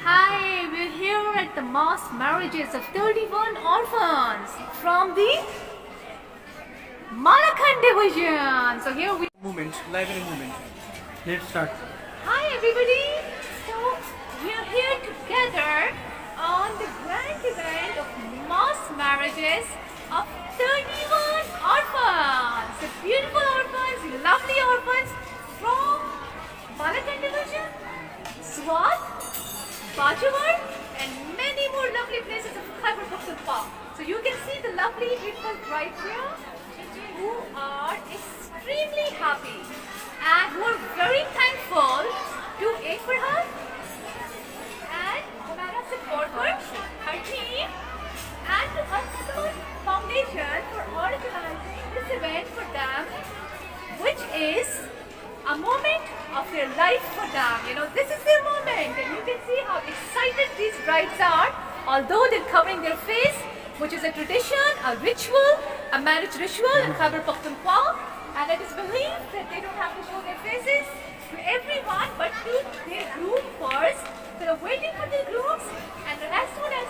Hi, we're here at the mass marriages of 31 orphans from the Malakhand division. So here we live in a moment. Let's start. Hi everybody. So we're here together on the grand event of mass marriages of 31 orphans. The beautiful orphans, lovely orphans from Malakhand division, Swat, Bachewar, and many more lovely places of Khyber Pakhtunkhwa. So you can see the lovely, beautiful bride here who are extremely happy and who are very thankful to Abraham and Humana support her team and to Alkhidmat Foundation for organizing this event for them, which is a moment of their life for them. You know, this is their moment, and you can see how excited these brides are, although they're covering their face, which is a tradition, a ritual, a marriage ritual in Khyber Pakhtunkhwa, and it is believed that they don't have to show their faces to everyone, but to their groom first. So they're waiting for their grooms, and then as soon as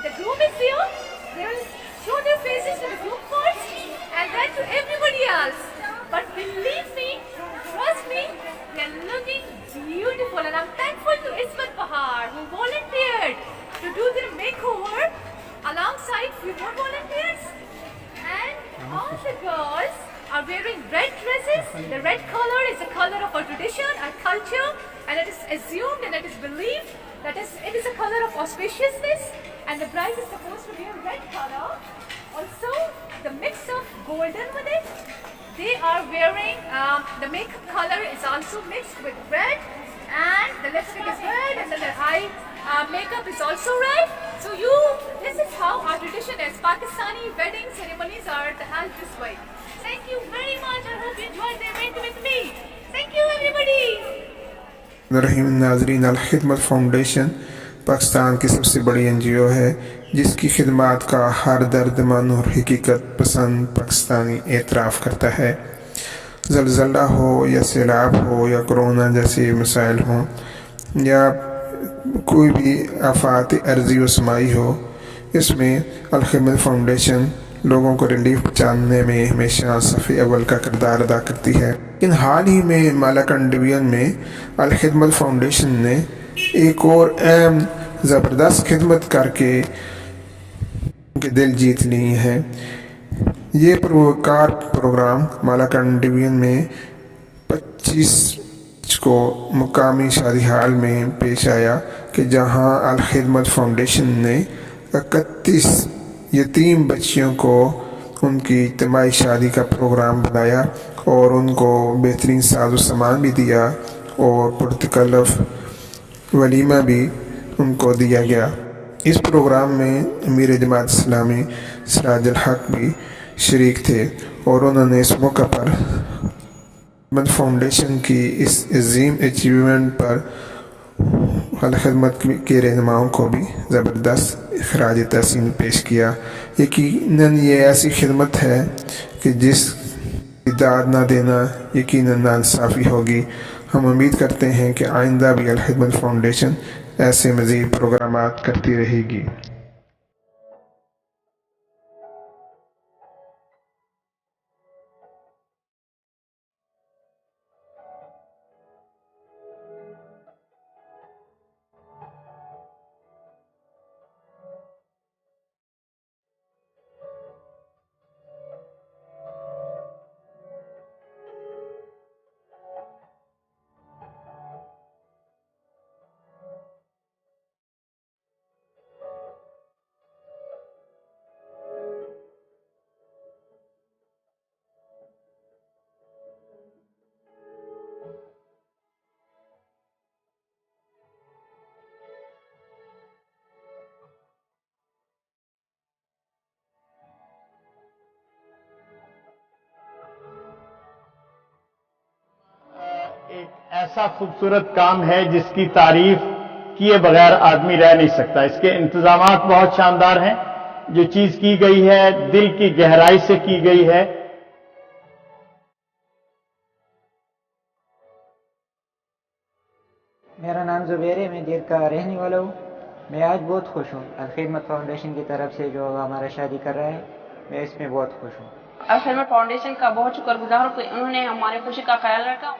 the groom is here, they'll show their faces to the groom first, and then to everybody else. But believe me, trust me, they're looking beautiful, and I'm thankful to Ismat Bahar who volunteered to do their makeover alongside few more volunteers. And all the girls are wearing red dresses. The red color is the color of our tradition, our culture, and it is assumed and it is believed that it is a color of auspiciousness, and the bride is supposed to wear red color. Also, the mix of golden with it. They are wearing, the makeup color is also mixed with red, and the lipstick is red, and then the eye makeup is also red. So this is how our tradition is. Pakistani wedding ceremonies are held this way. Thank you very much. I hope you enjoyed the event with me. Thank you everybody. नाज़रीन, Alkhidmat foundation Pakistan की सबसे बड़ी NGO है जिसकी खिदमत का हर दर्दमंद और हकीकत पसंद पाकिस्तानी एतराफ़ करता है। ज़लज़ला हो या सैलाब हो या कोरोना जैसे मसाइल हों या कोई भी आफ़ात अर्ज़ी व समाई हो, इसमें अलखिदमत फाउंडेशन लोगों को रिलीफ पहुँचाने में हमेशा सफ़े अव्वल का किरदार अदा करती है। इन हाल ही में मालाकंड डिवीज़न में अलखिदमत फाउंडेशन ने एक और अहम ज़बरदस्त खिदमत करके उनके दिल जीत लिए हैं। ये पुरवकार प्रोग्राम मालाकंड डिवीज़न में 25 को मुकामी शादी हाल में पेश आया कि जहां अलखिदमत फाउंडेशन ने 31 यतीम बच्चियों को उनकी इजतमाही शादी का प्रोग्राम बनाया और उनको बेहतरीन साजो सामान भी दिया और पुरतकल्लफ वलीमा भी उनको दिया गया। इस प्रोग्राम में अमीर जमात इस्लामी सिराजुल हक भी शरीक थे और उन्होंने इस मौका पर अलखिदमत फाउंडेशन की इस अजीम अचीवमेंट पर अलखिदमत के रहनुमाओं को भी ज़बरदस्त खराज तहसीन पेश किया। यकीनन ये ऐसी खिदमत है कि जिस दाद ना देना यकीनन नाइंसाफ़ी होगी। हम उम्मीद करते हैं कि आइंदा भी अलखिदमत फाउंडेशन ऐसे मज़ीद प्रोग्रामात करती रहेगी। एक ऐसा खूबसूरत काम है जिसकी तारीफ किए बगैर आदमी रह नहीं सकता। इसके इंतजामात बहुत शानदार हैं। जो चीज की गई है दिल की गहराई से की गई है। मेरा नाम ज़ुबैर है, मैं दीर का रहने वाला हूँ। मैं आज बहुत खुश हूँ। अलखिदमत फाउंडेशन की तरफ से जो हमारा शादी कर रहा है, मैं इसमें बहुत खुश हूँ। अलखिदमत फाउंडेशन का बहुत शुक्रगुजार हूँ कि उन्होंने हमारी खुशी का ख्याल रखा।